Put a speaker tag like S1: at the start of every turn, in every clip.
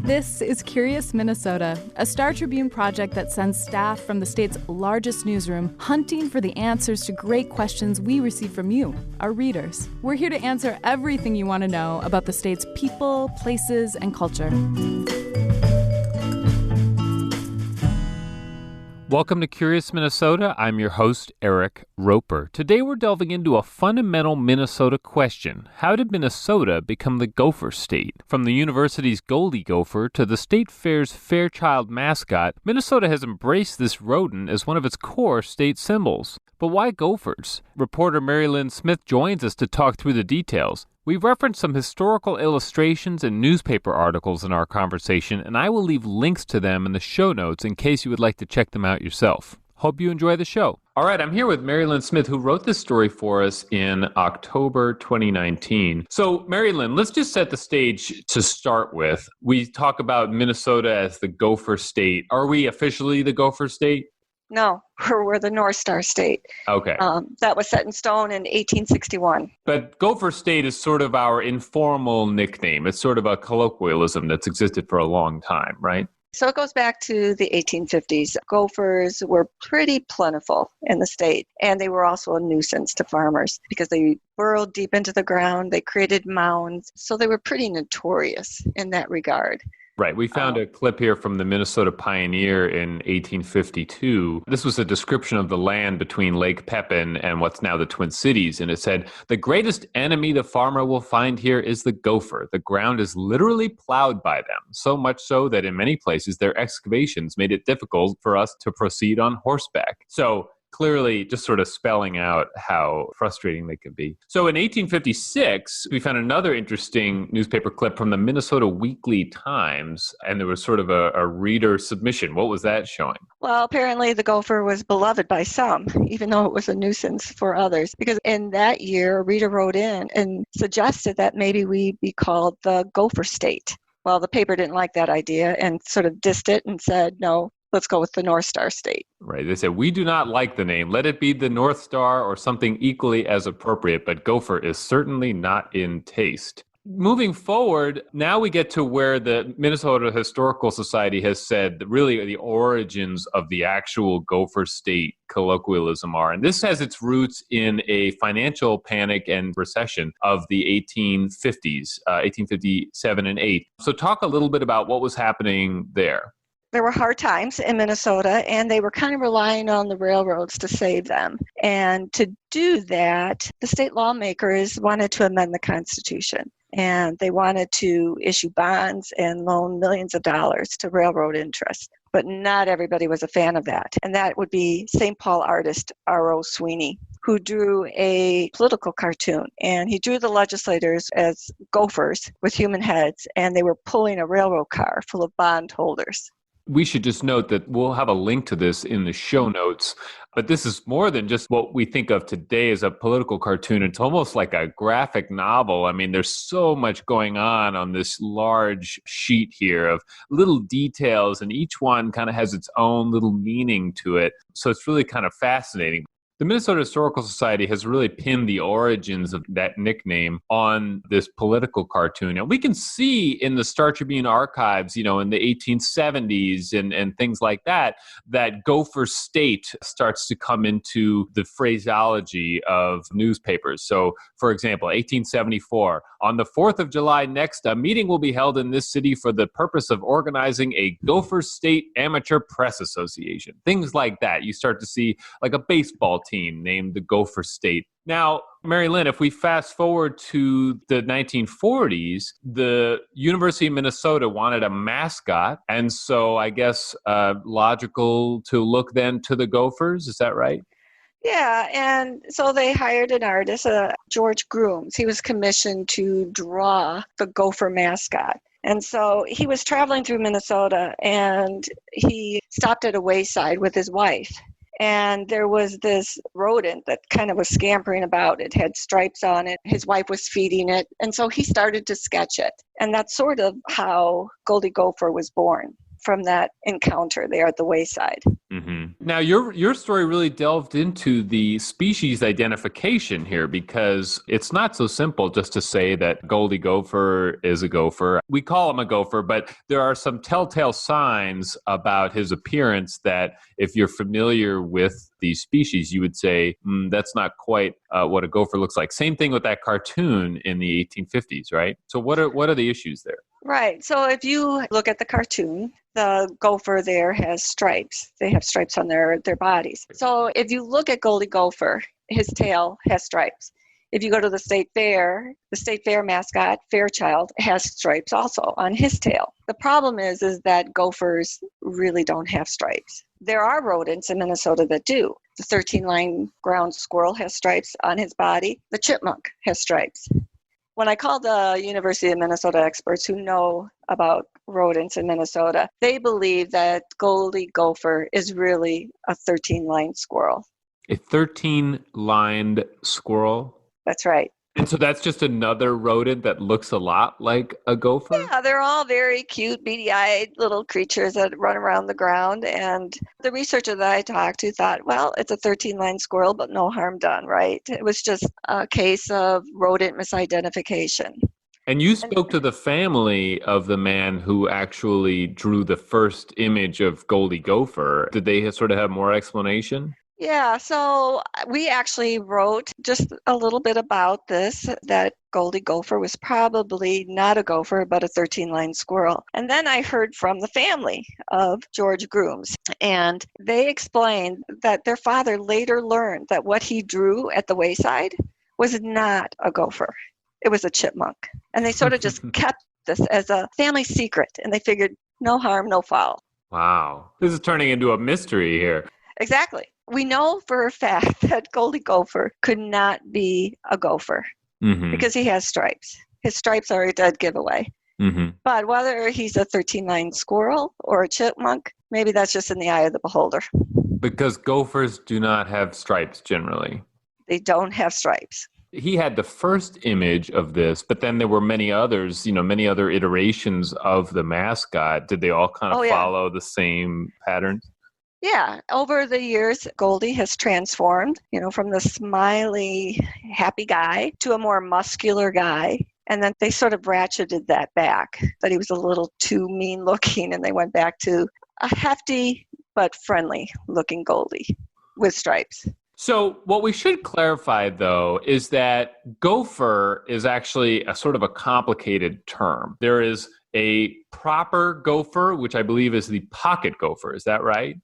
S1: This is Curious Minnesota, a Star Tribune project that sends staff from the state's largest newsroom hunting for the answers to great questions we receive from you, our readers. We're here to answer everything you want to know about the state's people, places, and culture.
S2: Welcome to Curious Minnesota. I'm your host, Eric Roper. Today we're delving into a fundamental Minnesota question. How did Minnesota become the Gopher State? From the university's Goldie Gopher to the state fair's Fairchild mascot, Minnesota has embraced this rodent as one of its core state symbols. But why gophers? Reporter Mary Lynn Smith joins us to talk through the details. We've referenced some historical illustrations and newspaper articles in our conversation, and I will leave links to them in the show notes in case you would like to check them out yourself. Hope you enjoy the show. All right, I'm here with Mary Lynn Smith, who wrote this story for us in October 2019. So, Mary Lynn, let's just set the stage to start with. We talk about Minnesota as the Gopher State. Are we officially the Gopher State?
S3: No, we're the North Star State.
S2: Okay.
S3: That was set in stone in 1861.
S2: But Gopher State is sort of our informal nickname. It's sort of a colloquialism that's existed for a long time, right?
S3: So it goes back to the 1850s. Gophers were pretty plentiful in the state, and they were also a nuisance to farmers because they burrowed deep into the ground. They created mounds, so they were pretty notorious in that regard.
S2: Right. We found a clip here from the Minnesota Pioneer in 1852. This was a description of the land between Lake Pepin and what's now the Twin Cities. And it said, "The greatest enemy the farmer will find here is the gopher. The ground is literally plowed by them, so much so that in many places their excavations made it difficult for us to proceed on horseback." So clearly just sort of spelling out how frustrating they can be. So in 1856, we found another interesting newspaper clip from the Minnesota Weekly Times, and there was sort of a reader submission. What was that showing?
S3: Well, apparently the gopher was beloved by some, even though it was a nuisance for others, because in that year, a reader wrote in and suggested that maybe we be called the Gopher State. Well, the paper didn't like that idea and sort of dissed it and said, no, let's go with the North Star State.
S2: Right. They said, we do not like the name. Let it be the North Star or something equally as appropriate, but gopher is certainly not in taste. Moving forward, now we get to where the Minnesota Historical Society has said that really the origins of the actual Gopher State colloquialism are. And this has its roots in a financial panic and recession of the 1850s, 1857 and 8. So talk a little bit about what was happening there.
S3: There were hard times in Minnesota, and they were kind of relying on the railroads to save them. And to do that, the state lawmakers wanted to amend the Constitution, and they wanted to issue bonds and loan millions of dollars to railroad interests. But not everybody was a fan of that. And that would be St. Paul artist R.O. Sweeney, who drew a political cartoon. And he drew the legislators as gophers with human heads, and they were pulling a railroad car full of bondholders.
S2: We should just note that we'll have a link to this in the show notes, but this is more than just what we think of today as a political cartoon. It's almost like a graphic novel. I mean, there's so much going on this large sheet here of little details, and each one kind of has its own little meaning to it. So it's really kind of fascinating. The Minnesota Historical Society has really pinned the origins of that nickname on this political cartoon. And we can see in the Star Tribune archives, in the 1870s and things like that, that Gopher State starts to come into the phraseology of newspapers. So, for example, 1874, on the 4th of July next, a meeting will be held in this city for the purpose of organizing a Gopher State Amateur Press Association. Things like that. You start to see like a baseball team named the Gopher State. Now, Mary Lynn, if we fast forward to the 1940s, the University of Minnesota wanted a mascot. And so I guess logical to look then to the Gophers. Is that right?
S3: Yeah, and so they hired an artist, George Grooms. He was commissioned to draw the gopher mascot. And so he was traveling through Minnesota, and he stopped at a wayside with his wife. And there was this rodent that kind of was scampering about. It had stripes on it. His wife was feeding it. And so he started to sketch it. And that's sort of how Goldie Gopher was born, from that encounter there at the wayside.
S2: Mm-hmm. Now, your story really delved into the species identification here, because it's not so simple just to say that Goldie Gopher is a gopher. We call him a gopher, but there are some telltale signs about his appearance that if you're familiar with these species, you would say, that's not quite what a gopher looks like. Same thing with that cartoon in the 1850s, right? So what are the issues there?
S3: Right. So if you look at the cartoon, the gopher there has stripes. They have stripes on their bodies. So if you look at Goldie Gopher, his tail has stripes. If you go to the state fair mascot, Fairchild, has stripes also on his tail. The problem is that gophers really don't have stripes. There are rodents in Minnesota that do. The 13-line ground squirrel has stripes on his body. The chipmunk has stripes. When I called the University of Minnesota experts who know about rodents in Minnesota, they believe that Goldie Gopher is really a 13-line squirrel.
S2: A 13-lined squirrel?
S3: That's right.
S2: And so that's just another rodent that looks a lot like a gopher?
S3: Yeah, they're all very cute, beady-eyed little creatures that run around the ground. And the researcher that I talked to thought, well, it's a 13-line squirrel, but no harm done, right? It was just a case of rodent misidentification.
S2: And you spoke to the family of the man who actually drew the first image of Goldie Gopher. Did they sort of have more explanation?
S3: Yeah, so we actually wrote just a little bit about this, that Goldie Gopher was probably not a gopher, but a 13-line squirrel. And then I heard from the family of George Grooms, and they explained that their father later learned that what he drew at the wayside was not a gopher. It was a chipmunk. And they sort of just kept this as a family secret, and they figured no harm, no foul.
S2: Wow. This is turning into a mystery here.
S3: Exactly. We know for a fact that Goldie Gopher could not be a gopher because he has stripes. His stripes are a dead giveaway. Mm-hmm. But whether he's a 13-line squirrel or a chipmunk, maybe that's just in the eye of the beholder.
S2: Because gophers do not have stripes generally.
S3: They don't have stripes.
S2: He had the first image of this, but then there were many others, many other iterations of the mascot. Did they all kind of follow the same pattern?
S3: Yeah, over the years, Goldie has transformed, from the smiley, happy guy to a more muscular guy. And then they sort of ratcheted that back, that he was a little too mean looking, and they went back to a hefty but friendly looking Goldie with stripes.
S2: So what we should clarify, though, is that gopher is actually a sort of a complicated term. There is a proper gopher, which I believe is the pocket gopher. Is that right?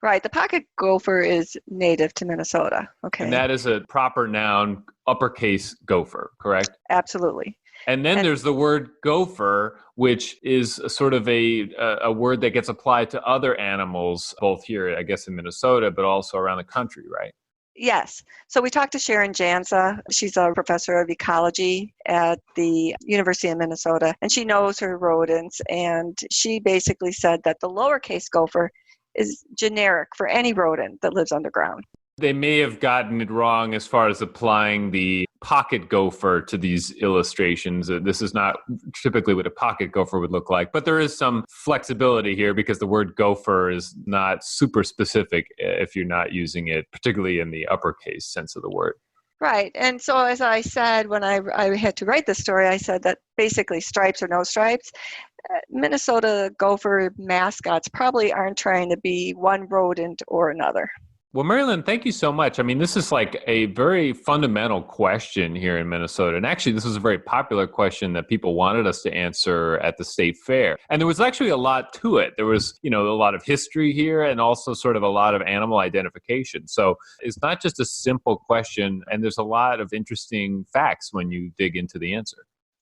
S3: Right. The pocket gopher is native to Minnesota. Okay.
S2: And that is a proper noun, uppercase gopher, correct?
S3: Absolutely.
S2: And then there's the word gopher, which is sort of a word that gets applied to other animals, both here, I guess, in Minnesota, but also around the country, right?
S3: Yes. So we talked to Sharon Jansa. She's a professor of ecology at the University of Minnesota, and she knows her rodents. And she basically said that the lowercase gopher is generic for any rodent that lives underground.
S2: They may have gotten it wrong as far as applying the pocket gopher to these illustrations. This is not typically what a pocket gopher would look like, but there is some flexibility here because the word gopher is not super specific if you're not using it, particularly in the uppercase sense of the word.
S3: Right. And so as I said, when I had to write this story, I said that basically stripes or no stripes, Minnesota gopher mascots probably aren't trying to be one rodent or another.
S2: Well, Marilyn, thank you so much. I mean, this is like a very fundamental question here in Minnesota. And actually, this was a very popular question that people wanted us to answer at the state fair. And there was actually a lot to it. There was, a lot of history here and also sort of a lot of animal identification. So it's not just a simple question. And there's a lot of interesting facts when you dig into the answer.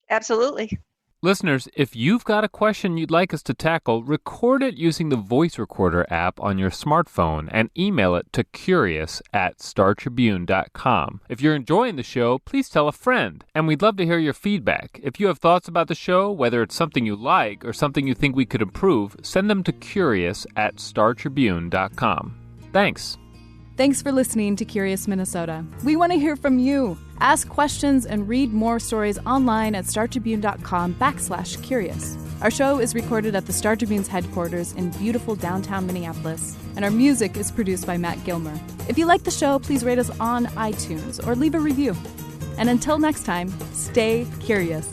S3: Absolutely.
S2: Listeners, if you've got a question you'd like us to tackle, record it using the voice recorder app on your smartphone and email it to curious@startribune.com. If you're enjoying the show, please tell a friend, and we'd love to hear your feedback. If you have thoughts about the show, whether it's something you like or something you think we could improve, send them to curious@startribune.com. Thanks.
S1: Thanks for listening to Curious Minnesota. We want to hear from you. Ask questions and read more stories online at startribune.com/curious. Our show is recorded at the Star Tribune's headquarters in beautiful downtown Minneapolis, and our music is produced by Matt Gilmer. If you like the show, please rate us on iTunes or leave a review. And until next time, stay curious.